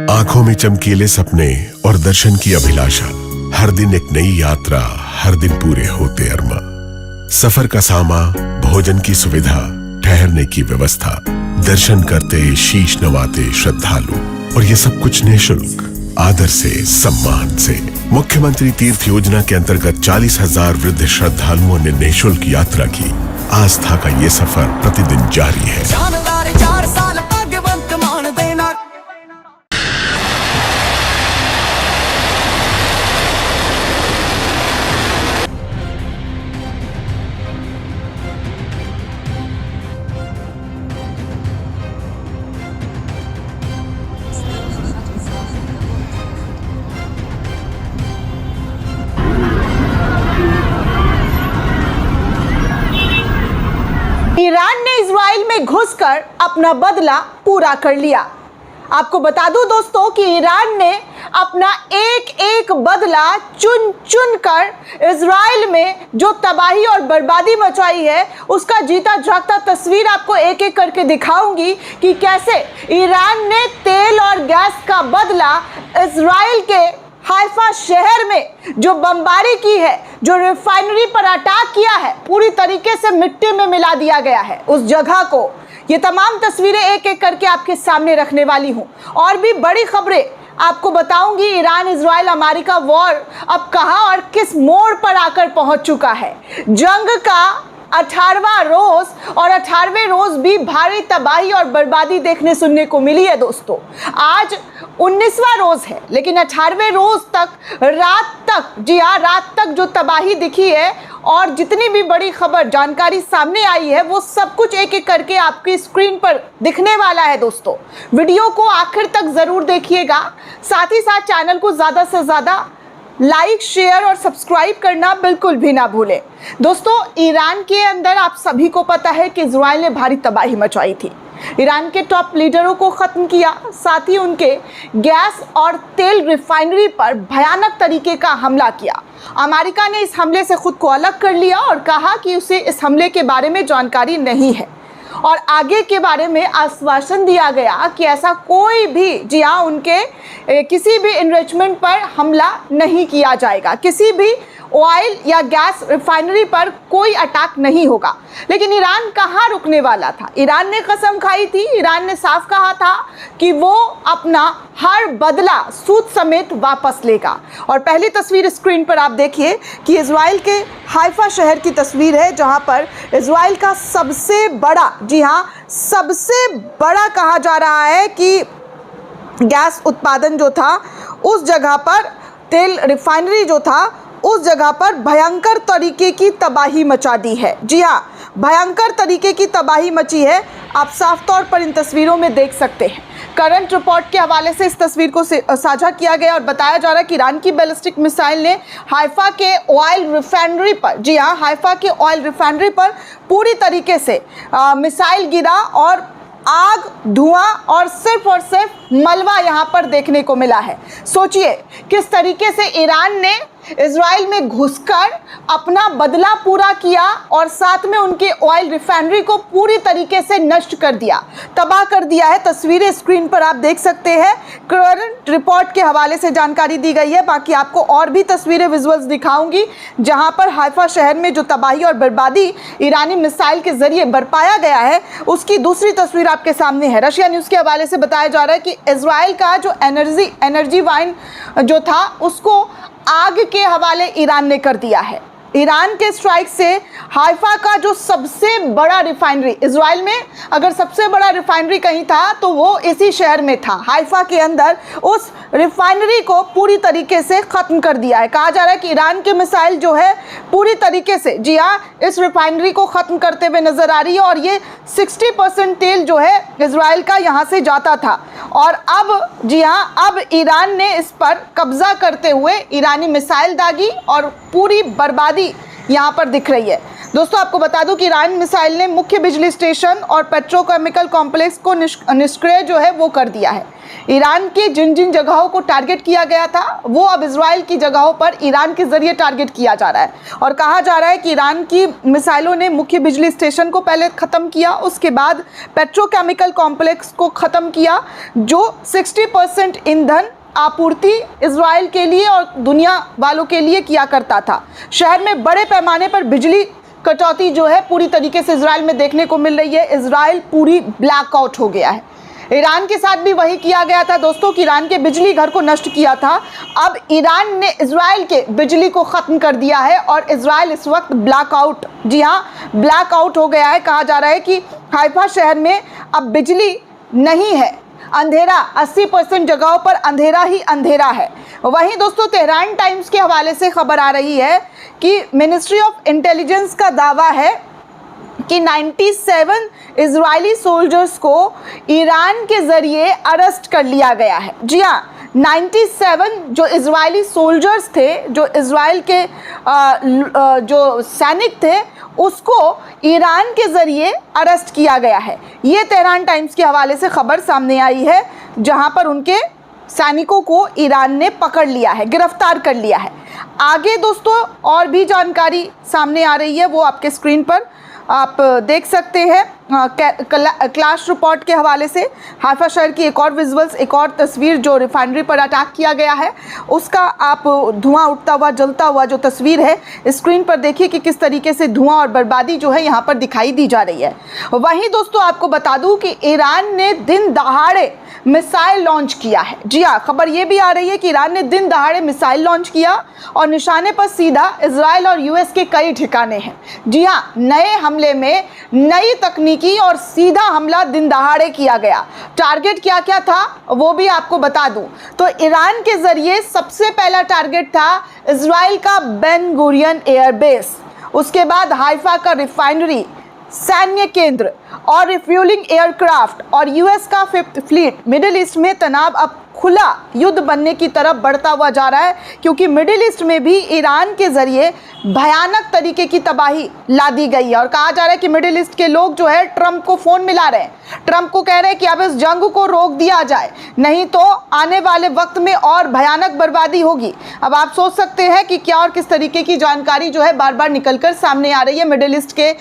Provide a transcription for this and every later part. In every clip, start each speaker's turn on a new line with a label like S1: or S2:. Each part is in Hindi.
S1: आंखों में चमकीले सपने और दर्शन की अभिलाषा, हर दिन एक नई यात्रा, हर दिन पूरे होते अरमा। सफर का सामा, भोजन की सुविधा, ठहरने की व्यवस्था, दर्शन करते शीश नवाते श्रद्धालु, और ये सब कुछ निःशुल्क, आदर से, सम्मान से। मुख्यमंत्री तीर्थ योजना के अंतर्गत 40,000 वृद्ध श्रद्धालुओं ने निःशुल्क यात्रा की। आस्था का ये सफर प्रतिदिन जारी है।
S2: ईरान ने इजराइल में घुसकर अपना बदला पूरा कर लिया। आपको बता दूं दोस्तों कि ईरान ने अपना एक एक बदला चुन चुन कर इजराइल में जो तबाही और बर्बादी मचाई है उसका जीता जागता तस्वीर आपको एक एक करके दिखाऊंगी कि कैसे ईरान ने तेल और गैस का बदला इजराइल के हाइफा शहर में जो बमबारी की है, जो रिफाइनरी पर अटैक किया है, पूरी तरीके से मिट्टी में मिला दिया गया है उस जगह को। ये तमाम तस्वीरें एक एक करके आपके सामने रखने वाली हूं और भी बड़ी खबरें आपको बताऊंगी। ईरान इजराइल अमेरिका वॉर अब कहां और किस मोड़ पर आकर पहुंच चुका है। जंग का 18वां रोज और 18वें रोज भी भारी तबाही और बर्बादी देखने सुनने को मिली है दोस्तों। आज 19वां रोज है, लेकिन 18वें रोज तक रात तक, जी हाँ, रात तक जो तबाही दिखी है और जितनी भी बड़ी खबर जानकारी सामने आई है वो सब कुछ एक एक करके आपकी स्क्रीन पर दिखने वाला है दोस्तों। वीडियो को आखिर तक जरूर देखिएगा, साथ ही साथ चैनल को ज़्यादा से ज़्यादा लाइक, शेयर और सब्सक्राइब करना बिल्कुल भी ना भूलें। दोस्तों, ईरान के अंदर आप सभी को पता है कि इजराइल ने भारी तबाही मचाई थी। ईरान के टॉप लीडरों को ख़त्म किया, साथ ही उनके गैस और तेल रिफाइनरी पर भयानक तरीके का हमला किया। अमेरिका ने इस हमले से खुद को अलग कर लिया और कहा कि उसे इस हमले के बारे में जानकारी नहीं है और आगे के बारे में आश्वासन दिया गया कि ऐसा कोई भी, जी हाँ, उनके किसी भी इन्रिचमेंट पर हमला नहीं किया जाएगा, किसी भी ऑयल या गैस रिफाइनरी पर कोई अटैक नहीं होगा। लेकिन ईरान कहाँ रुकने वाला था? ईरान ने कसम खाई थी, ईरान ने साफ कहा था कि वो अपना हर बदला सूद समेत वापस लेगा। और पहली तस्वीर स्क्रीन पर आप देखिए कि इजराइल के हाइफा शहर की तस्वीर है, जहाँ पर इजराइल का सबसे बड़ा, जी हाँ, सबसे बड़ा कहा जा रहा है कि गैस उत्पादन जो था उस जगह पर, तेल रिफाइनरी जो था उस जगह पर भयंकर तरीके की तबाही मचा दी है। जी हाँ, भयंकर तरीके की तबाही मची है। आप साफ तौर पर इन तस्वीरों में देख सकते हैं। करंट रिपोर्ट के हवाले से इस तस्वीर को साझा किया गया और बताया जा रहा है कि ईरान की बैलिस्टिक मिसाइल ने हाइफा के ऑयल रिफाइनरी पर, जी हाँ, हाइफा के ऑयल रिफाइनरी पर पूरी तरीके से मिसाइल गिरा और आग, धुआं और सिर्फ मलबा यहाँ पर देखने को मिला है। सोचिए किस तरीके से ईरान ने इजराइल में घुसकर अपना बदला पूरा किया और साथ में उनके ऑयल रिफाइनरी को पूरी तरीके से नष्ट कर दिया, तबाह कर दिया है। तस्वीरें स्क्रीन पर आप देख सकते हैं। करंट रिपोर्ट के हवाले से जानकारी दी गई है। बाकी आपको और भी तस्वीरें, विजुअल्स दिखाऊंगी जहां पर हाइफा शहर में जो तबाही और बर्बादी ईरानी मिसाइल के जरिए बरपाया गया है उसकी दूसरी तस्वीर आपके सामने है। रशिया न्यूज़ के हवाले से बताया जा रहा है कि इजराइल का जो एनर्जी वाइन जो था उसको आग के हवाले ईरान ने कर दिया है। ईरान के स्ट्राइक से हाइफा का जो सबसे बड़ा रिफाइनरी, इजराइल में अगर सबसे बड़ा रिफाइनरी कहीं था तो वो इसी शहर में था, हाइफा के अंदर, उस रिफाइनरी को पूरी तरीके से ख़त्म कर दिया है। कहा जा रहा है कि ईरान के मिसाइल जो है पूरी तरीके से, जी हाँ, इस रिफाइनरी को ख़त्म करते हुए नज़र आ रही है और ये 60% तेल जो है इजराइल का यहाँ से जाता था और अब, जी हाँ, अब ईरान ने इस पर कब्ज़ा करते हुए ईरानी मिसाइल दागी और पूरी बर्बादी यहाँ पर दिख रही है। दोस्तों आपको बता दूं कि ईरान मिसाइल ने मुख्य बिजली स्टेशन और पेट्रोकेमिकल कॉम्प्लेक्स को निष्क्रिय जो है वो कर दिया है। ईरान के जिन जिन जगहों को टारगेट किया गया था वो अब इजराइल की जगहों पर ईरान के जरिए टारगेट किया जा रहा है और कहा जा रहा है कि ईरान की मिसाइलों ने मुख्य बिजली स्टेशन को पहले ख़त्म किया, उसके बाद पेट्रोकेमिकल कॉम्प्लेक्स को ख़त्म किया जो 60% ईंधन आपूर्ति इजराइल के लिए और दुनिया वालों के लिए किया करता था। शहर में बड़े पैमाने पर बिजली कटौती जो है पूरी तरीके से इजराइल में देखने को मिल रही है। इजराइल पूरी ब्लैकआउट हो गया है। ईरान के साथ भी वही किया गया था दोस्तों कि ईरान के बिजली घर को नष्ट किया था। अब ईरान ने इजराइल के बिजली को ख़त्म कर दिया है और इजराइल इस वक्त ब्लैकआउट, जी हाँ ब्लैकआउट हो गया है। कहा जा रहा है कि हाइफा शहर में अब बिजली नहीं है, अंधेरा 80% जगहों पर अंधेरा ही अंधेरा है। वहीं दोस्तों तेहरान टाइम्स के हवाले से खबर आ रही है कि मिनिस्ट्री ऑफ इंटेलिजेंस का दावा है कि 97 इजरायली सोल्जर्स को ईरान के ज़रिए अरेस्ट कर लिया गया है। जी हाँ, 97 जो इजरायली सोल्जर्स थे, जो इजराइल के जो सैनिक थे, उसको ईरान के ज़रिए अरेस्ट किया गया है। ये तेहरान टाइम्स के हवाले से खबर सामने आई है जहां पर उनके सैनिकों को ईरान ने पकड़ लिया है, गिरफ्तार कर लिया है। आगे दोस्तों और भी जानकारी सामने आ रही है, वो आपके स्क्रीन पर आप देख सकते हैं। क्लाश रिपोर्ट के हवाले से हाइफा शहर की एक और विजुअल्स, एक और तस्वीर जो रिफाइनरी पर अटैक किया गया है उसका आप धुआं उठता हुआ जलता हुआ जो तस्वीर है स्क्रीन पर देखिए कि किस तरीके से धुआं और बर्बादी जो है यहाँ पर दिखाई दी जा रही है। वहीं दोस्तों आपको बता दूं कि ईरान ने दिन दहाड़े मिसाइल लॉन्च किया है। जी हाँ, खबर ये भी आ रही है कि ईरान ने दिन दहाड़े मिसाइल लॉन्च किया और निशाने पर सीधा इजराइल और यूएस के कई ठिकाने हैं। जी हाँ, नए हमले में नई तकनीकी और सीधा हमला दिन दहाड़े किया गया। टारगेट क्या क्या था वो भी आपको बता दूं तो ईरान के जरिए सबसे पहला टारगेट था इजराइल का बेन गुरियन एयरबेस, उसके बाद हाइफा का रिफाइनरी, सैन्य केंद्र और रिफ्यूलिंग एयरक्राफ्ट और यूएस का 5th फ्लीट। मिडिल ईस्ट में तनाव अब खुला युद्ध बनने की तरफ बढ़ता हुआ जा रहा है क्योंकि मिडिल ईस्ट में भी ईरान के ज़रिए भयानक तरीके की तबाही ला दी गई है और कहा जा रहा है कि मिडिल ईस्ट के लोग जो है ट्रंप को फ़ोन मिला रहे हैं, ट्रंप को कह रहे हैं कि अब इस जंग को रोक दिया जाए, नहीं तो आने वाले वक्त में और भयानक बर्बादी होगी। अब आप सोच सकते हैं कि क्या और किस तरीके की जानकारी जो है बार बार निकल कर सामने आ रही है। मिडिल ईस्ट के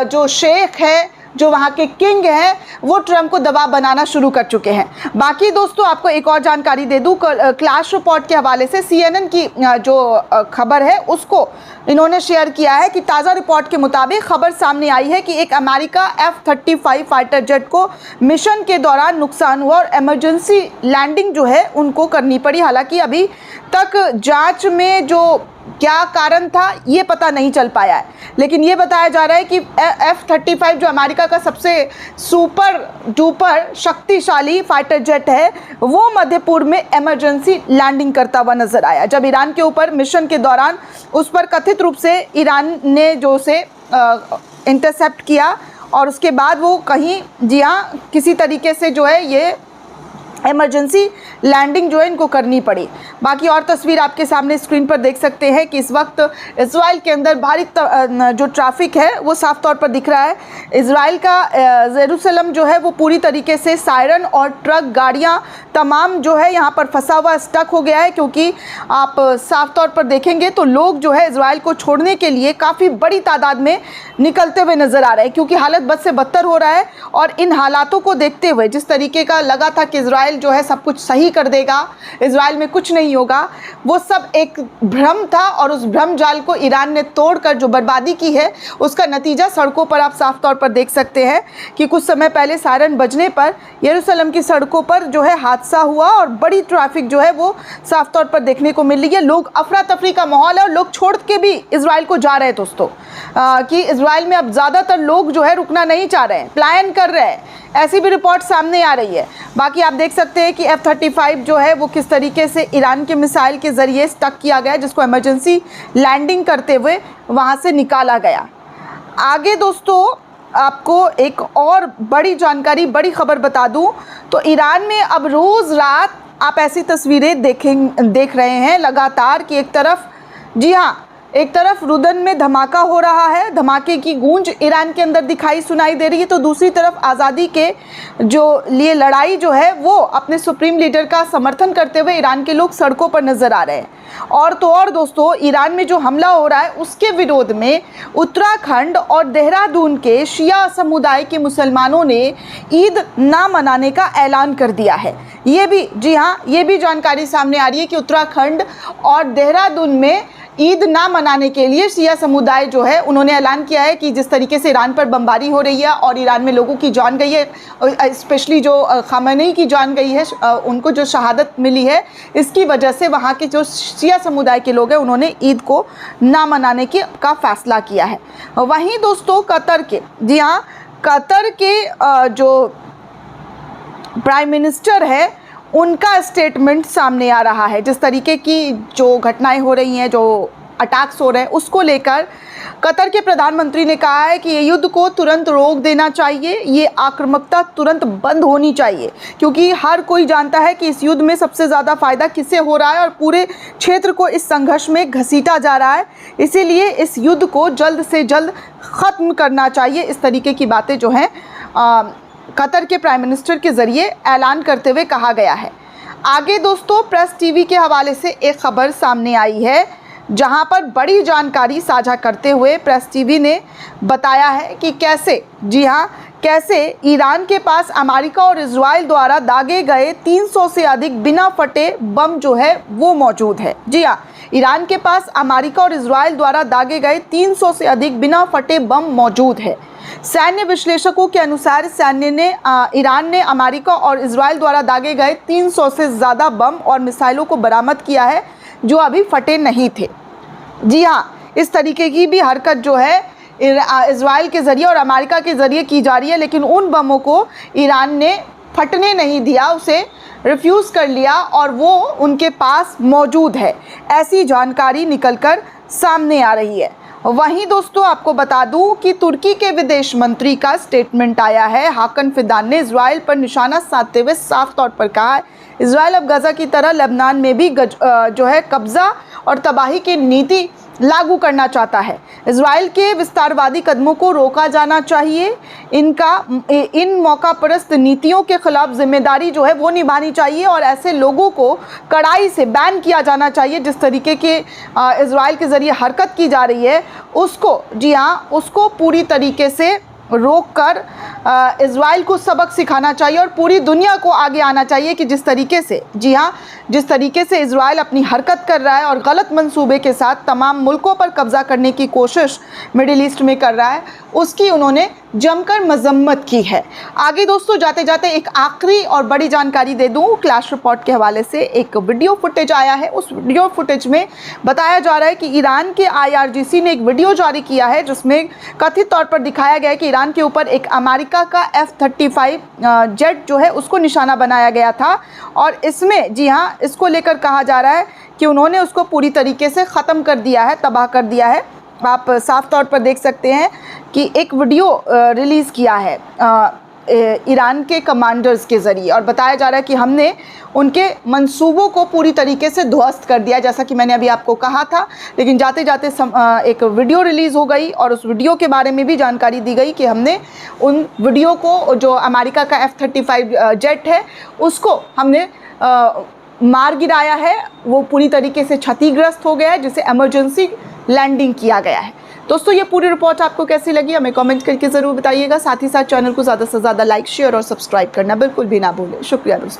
S2: जो शेख है, जो वहाँ के किंग हैं, वो ट्रंप को दबाव बनाना शुरू कर चुके हैं। बाकी दोस्तों आपको एक और जानकारी दे दूँ, क्लाश रिपोर्ट के हवाले से CNN की जो खबर है उसको इन्होंने शेयर किया है कि ताज़ा रिपोर्ट के मुताबिक खबर सामने आई है कि एक अमेरिका F-35 फाइटर जेट को मिशन के दौरान नुकसान हुआ और इमरजेंसी लैंडिंग जो है उनको करनी पड़ी। हालांकि अभी तक जांच में जो क्या कारण था ये पता नहीं चल पाया है, लेकिन ये बताया जा रहा है कि F-35 जो अमेरिका का सबसे सुपर डुपर शक्तिशाली फाइटर जेट है वो मध्य पूर्व में इमरजेंसी लैंडिंग करता हुआ नजर आया जब ईरान के ऊपर मिशन के दौरान उस पर कथित रूप से ईरान ने जो उसे इंटरसेप्ट किया और उसके बाद वो कहीं, जी हाँ, किसी तरीके से जो है ये इमरजेंसी लैंडिंग जो है इनको करनी पड़ी। बाकी और तस्वीर आपके सामने स्क्रीन पर देख सकते हैं कि इस वक्त इजराइल के अंदर भारी जो ट्रैफिक है वो साफ तौर पर दिख रहा है। इजराइल का जेरूसलम जो है वो पूरी तरीके से सायरन और ट्रक गाड़ियां तमाम जो है यहाँ पर फंसा हुआ स्टक हो गया है क्योंकि आप साफ तौर पर देखेंगे तो लोग जो है इजराइल को छोड़ने के लिए काफ़ी बड़ी तादाद में निकलते हुए नज़र आ रहे हैं क्योंकि हालत बद से बदतर हो रहा है। और इन हालातों को देखते हुए जिस तरीके का लगा था कि इजराइल जो है सब कुछ सही कर देगा, इजराइल में कुछ नहीं होगा, वो सब एक भ्रम था और उस भ्रम जाल को ईरान ने तोड़कर जो बर्बादी की है उसका नतीजा सड़कों पर आप साफ तौर पर देख सकते हैं कि कुछ समय पहले सायरन बजने पर यरूशलेम की सड़कों पर जो है हादसा हुआ और बड़ी ट्रैफिक जो है वो साफ तौर पर देखने को मिल रही है। लोग अफरा तफरी का माहौल है और लोग छोड़ के भी इजराइल को जा रहे हैं दोस्तों, कि इजराइल में अब ज़्यादातर लोग जो है रुकना नहीं चाह रहे हैं, प्लान कर रहे हैं, ऐसी भी रिपोर्ट सामने आ रही है। बाकी आप देख सकते हैं कि F-35 जो है वो किस तरीके से ईरान के मिसाइल के ज़रिए स्टक किया गया जिसको इमरजेंसी लैंडिंग करते हुए वहाँ से निकाला गया। आगे दोस्तों आपको एक और बड़ी जानकारी, बड़ी खबर बता दूं तो ईरान में अब रोज़ रात आप ऐसी तस्वीरें देख रहे हैं लगातार कि एक तरफ, जी हाँ, एक तरफ रुदन में धमाका हो रहा है, धमाके की गूंज ईरान के अंदर दिखाई सुनाई दे रही है, तो दूसरी तरफ आज़ादी के जो लिए लड़ाई जो है वो अपने सुप्रीम लीडर का समर्थन करते हुए ईरान के लोग सड़कों पर नजर आ रहे हैं। और तो और दोस्तों, ईरान में जो हमला हो रहा है उसके विरोध में उत्तराखंड और देहरादून के शिया समुदाय के मुसलमानों ने ईद ना मनाने का ऐलान कर दिया है। ये भी, जी हाँ, ये भी जानकारी सामने आ रही है कि उत्तराखंड और देहरादून में ईद ना मनाने के लिए शिया समुदाय जो है उन्होंने ऐलान किया है कि जिस तरीके से ईरान पर बमबारी हो रही है और ईरान में लोगों की जान गई है, स्पेशली जो खामेनी की जान गई है, उनको जो शहादत मिली है, इसकी वजह से वहाँ के जो शिया समुदाय के लोग हैं उन्होंने ईद को ना मनाने का फैसला किया है। वहीं दोस्तों कतर के, जी हाँ, कतर के जो प्राइम मिनिस्टर है उनका स्टेटमेंट सामने आ रहा है। जिस तरीके की जो घटनाएं हो रही हैं, जो अटैक्स हो रहे हैं, उसको लेकर कतर के प्रधानमंत्री ने कहा है कि ये युद्ध को तुरंत रोक देना चाहिए, ये आक्रामकता तुरंत बंद होनी चाहिए, क्योंकि हर कोई जानता है कि इस युद्ध में सबसे ज़्यादा फ़ायदा किससे हो रहा है और पूरे क्षेत्र को इस संघर्ष में घसीटा जा रहा है। इसीलिए इस युद्ध को जल्द से जल्द ख़त्म करना चाहिए। इस तरीके की बातें जो हैं कतर के प्राइम मिनिस्टर के ज़रिए ऐलान करते हुए कहा गया है। आगे दोस्तों प्रेस टीवी के हवाले से एक खबर सामने आई है, जहां पर बड़ी जानकारी साझा करते हुए प्रेस टीवी ने बताया है कि कैसे, जी हां, कैसे ईरान के पास अमेरिका और इजराइल द्वारा दागे गए 300 से अधिक बिना फटे बम जो है वो मौजूद है। जी हाँ, ईरान के पास अमेरिका और इजराइल द्वारा दागे गए 300 से अधिक बिना फटे बम मौजूद है। सैन्य विश्लेषकों के अनुसार ईरान ने अमेरिका और इजराइल द्वारा दागे गए 300 से ज़्यादा बम और मिसाइलों को बरामद किया है जो अभी फटे नहीं थे। जी हाँ, इस तरीके की भी हरकत जो है इजराइल के ज़रिए और अमेरिका के ज़रिए की जा रही है, लेकिन उन बमों को ईरान ने फटने नहीं दिया, उसे रिफ्यूज़ कर लिया और वो उनके पास मौजूद है। ऐसी जानकारी निकलकर सामने आ रही है। वहीं दोस्तों आपको बता दूं कि तुर्की के विदेश मंत्री का स्टेटमेंट आया है। हाकन फिदान ने इजराइल पर निशाना साधते हुए साफ तौर पर कहा है, इजराइल अब गजा की तरह लेबनान में भी जो है कब्जा और तबाही की नीति लागू करना चाहता है। इजराइल के विस्तारवादी कदमों को रोका जाना चाहिए। इन मौकापरस्त नीतियों के खिलाफ जिम्मेदारी जो है वो निभानी चाहिए और ऐसे लोगों को कड़ाई से बैन किया जाना चाहिए। जिस तरीके के इजराइल के ज़रिए हरकत की जा रही है उसको, जी हाँ, उसको पूरी तरीके से रोक कर इजराइल को सबक सिखाना चाहिए और पूरी दुनिया को आगे आना चाहिए कि जिस तरीके से, जी हाँ, जिस तरीके से इजराइल अपनी हरकत कर रहा है और गलत मंसूबे के साथ तमाम मुल्कों पर कब्जा करने की कोशिश मिडिल ईस्ट में कर रहा है, उसकी उन्होंने जमकर मजम्मत की है। आगे दोस्तों जाते जाते एक आखिरी और बड़ी जानकारी दे दूं। क्लैश रिपोर्ट के हवाले से एक वीडियो फुटेज आया है। उस वीडियो फुटेज में बताया जा रहा है कि ईरान के IRGC ने एक वीडियो जारी किया है जिसमें कथित तौर पर दिखाया गया है कि ईरान के ऊपर एक अमेरिका का F-35 जेट जो है उसको निशाना बनाया गया था और इसमें, जी हाँ, इसको लेकर कहा जा रहा है कि उन्होंने उसको पूरी तरीके से ख़त्म कर दिया है, तबाह कर दिया है। आप साफ तौर पर देख सकते हैं कि एक वीडियो रिलीज़ किया है ईरान के कमांडर्स के ज़रिए और बताया जा रहा है कि हमने उनके मंसूबों को पूरी तरीके से ध्वस्त कर दिया, जैसा कि मैंने अभी आपको कहा था। लेकिन जाते जाते एक वीडियो रिलीज़ हो गई और उस वीडियो के बारे में भी जानकारी दी गई कि हमने उन वीडियो को, जो अमेरिका का F-35 जेट है, उसको हमने मार गिराया है। वो पूरी तरीके से क्षतिग्रस्त हो गया है, जिसे इमरजेंसी लैंडिंग किया गया है। दोस्तों ये पूरी रिपोर्ट आपको कैसी लगी हमें कमेंट करके ज़रूर बताइएगा। साथ ही साथ चैनल को ज़्यादा से ज़्यादा लाइक, शेयर और सब्सक्राइब करना बिल्कुल भी ना भूलें। शुक्रिया दोस्तों।